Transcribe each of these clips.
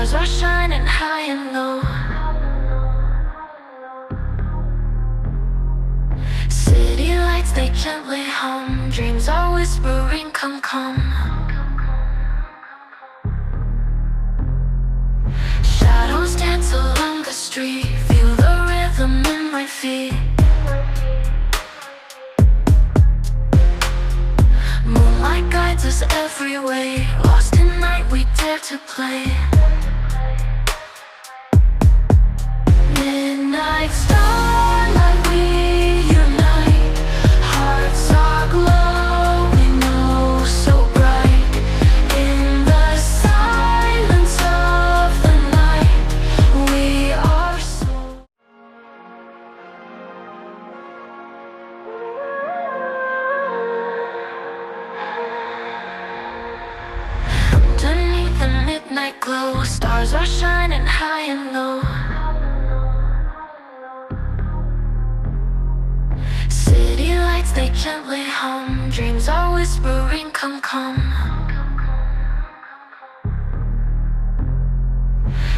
stars are shining high and low. City lights, they gently hum. Dreams are whispering, come, come. Shadows dance along the street. Feel the rhythm in my feet. Moonlight guides us every way. Lost in night, we dare to play. Midnight starlight, we unite. Hearts are glowing, oh so bright. In the silence of the night, we are so. Underneath the midnight glow, stars are shining high and low. City lights, they gently hum. Dreams are whispering, come, come.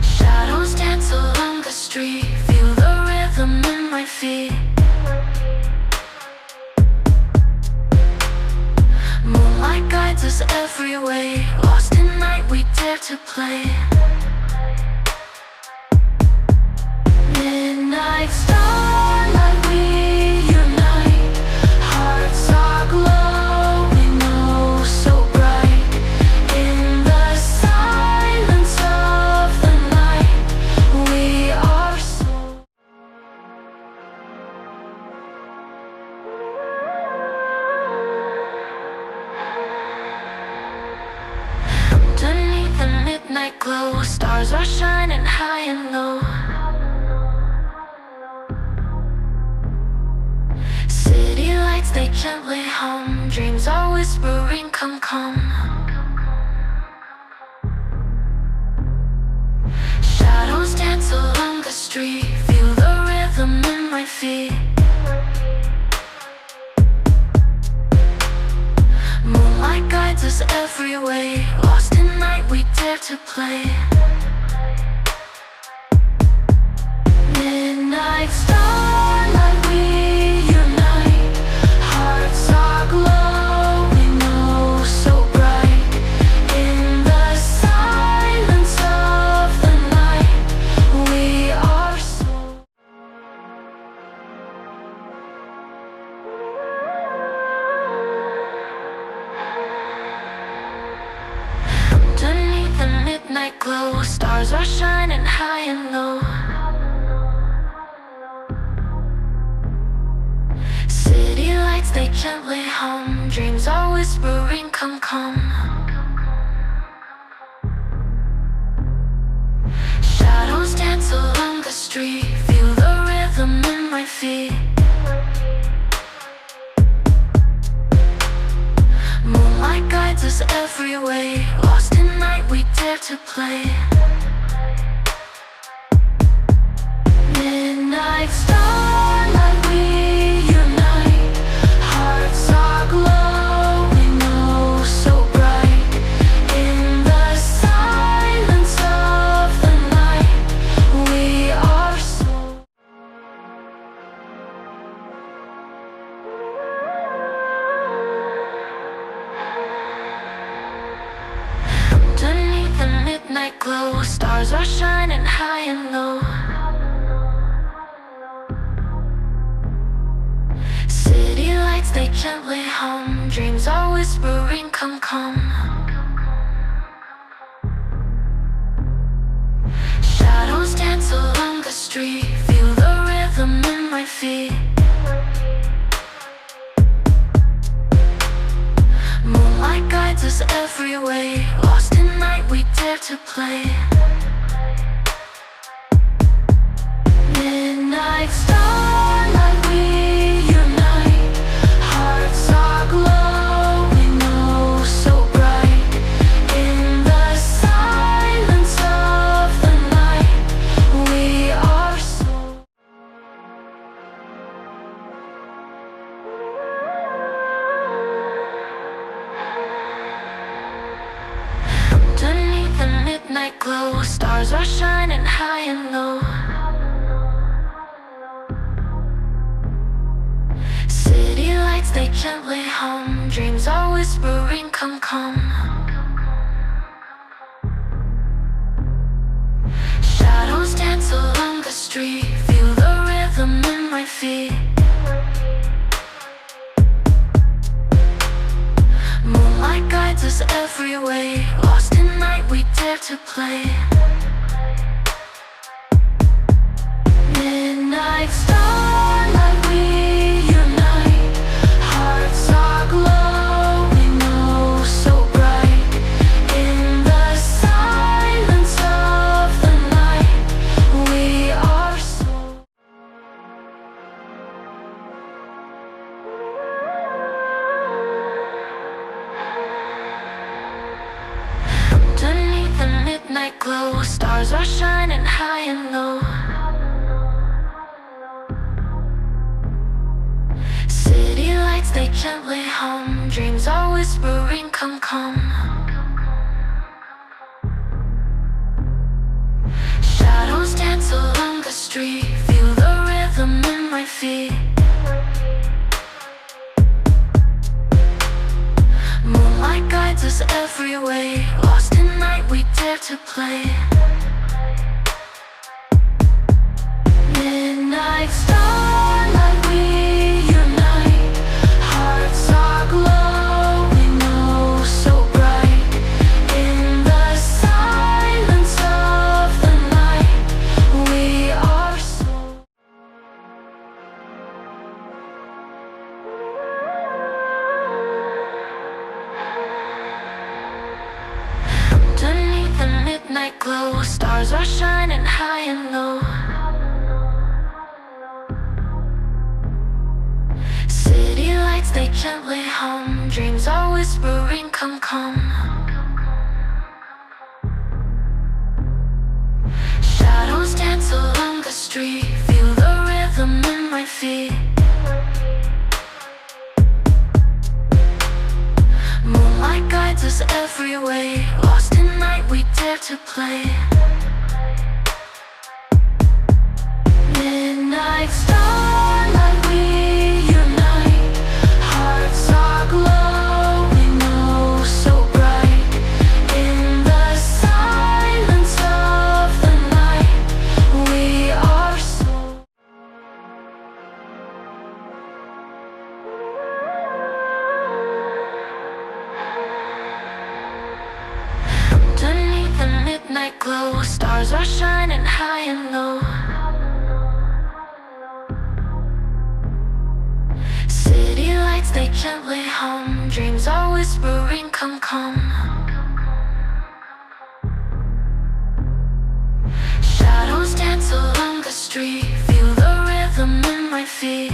Shadows dance along the street. Feel the rhythm in my feet. Moonlight guides us every way. Lost in night, we dare to play. Midnight starlight, we unite. Hearts are glowing, oh so bright. In the silence of the night, we are so. Underneath the midnight glow, stars are shining high and low. City lights, they gently hum. Dreams are whispering, come, come. Shadows dance along the street. Feel the rhythm in my feet. Moonlight guides us every way. Lost in night, we dare to play. Midnight starlight, we unite. Hearts are glowing, oh so bright. In the silence of the night, we are so. Underneath the midnight glow, stars are shining high and low. City lights, they gently hum. Dreams are whispering, come, come. Shadows dance along the street. Feel the rhythm in my feet. Moonlight guides us every way. Lost in night, we dare to play. Midnight starlight, we unite. Hearts are glowing, oh so bright. In the silence of the night, we are so. Underneath the midnight glow, stars are shining high and low. City lights, they gently hum. Dreams are whispering, come, come. Shadows dance along the street. Feel the rhythm in my feet. Moonlight guides us every way. Lost in night, we dare to play. Midnight starlight, we unite. Hearts are glowing, oh so bright. In the silence of the night, we are so. Underneath the midnight glow, high and low. City lights, they gently hum. Dreams are whispering, come, come. Shadows dance along the street. Feel the rhythm in my feet. Moonlight guides us every way. Lost in night, we dare to play. Midnight starlight, we unite. Hearts are glowing, oh so bright. In the silence of the night, we are so. Underneath the midnight glow, stars are shining high and low. City lights, they gently hum. Dreams are whispering, come, come. Shadows dance along the street. Feel the rhythm in my feet. Moonlight guides us every way. Lost in night, we dare to play. Midnight starlight, we unite. Hearts are glowing, oh so bright. In the silence of the night, we are so. Underneath the midnight glow, stars are shining high and low. City lights, they gently hum. Dreams are whispering, come, come. Shadows dance along the street. Feel the rhythm in my feet. Moonlight guides us every way. Lost in night, we dare to play. Midnight starlight, we unite. Hearts are glowing, oh so bright. In the silence of the night, we are so. Underneath the midnight glow, stars are shining high and low. City lights, they gently hum. Dreams are whispering, come, come. Shadows dance along the street. Feel the rhythm in my feet.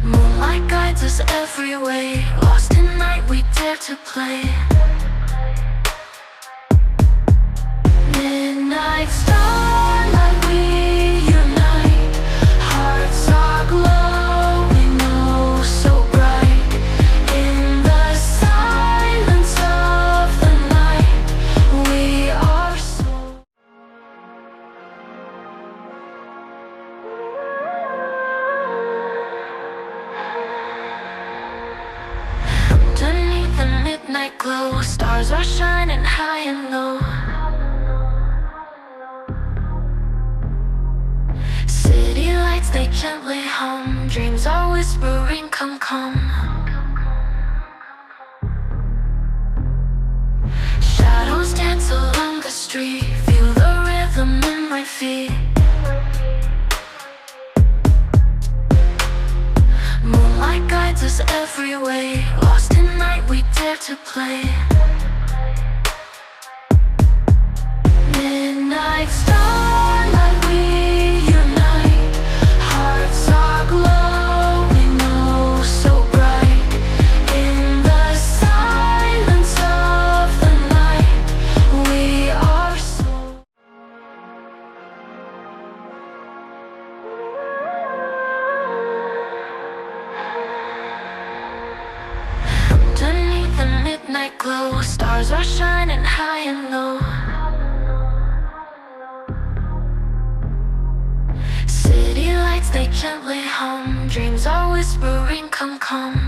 Moonlight guides us every way. Lost in night, we dare to play. Midnight starlight, we unite. Hearts are glowing, oh so bright. In the silence of the night, we are so. Underneath the midnight glow, stars are shining high and low. City lights, they gently hum. Dreams are whispering, come, come. Shadows dance along the street. Feel the rhythm in my feet. Moonlight guides us every way. Lost in night, we dare to play. Midnight starlight, we unite. Hearts are glowing, oh so bright. In the silence of the night, we are so. Underneath the midnight glow, high and low. City lights, they gently hum. Dreams are whispering, come, come.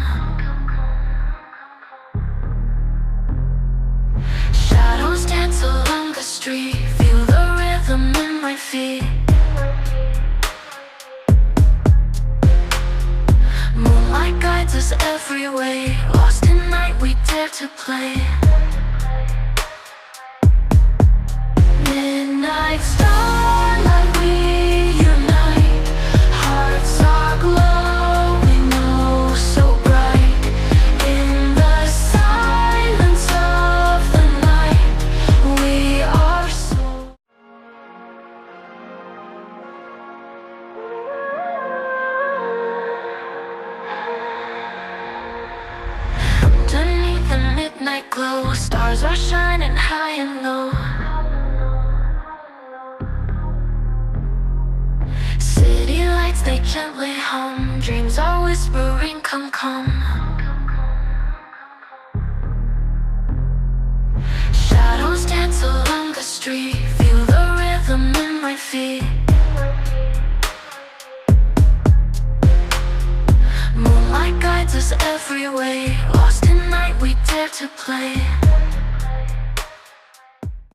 Shadows dance along the street. Feel the rhythm in my feet. Moonlight guides us every way. Lost in night, we dare to play. Midnight starlight, we unite. Hearts are glowing, oh so bright. In the silence of the night, we are so. Underneath the midnight glow, stars are shining high and low. City lights, they gently hum. Dreams are whispering, come, come. Shadows dance along the street. Feel the rhythm in my feet. Moonlight guides us every way. Lost in night, we dare to play.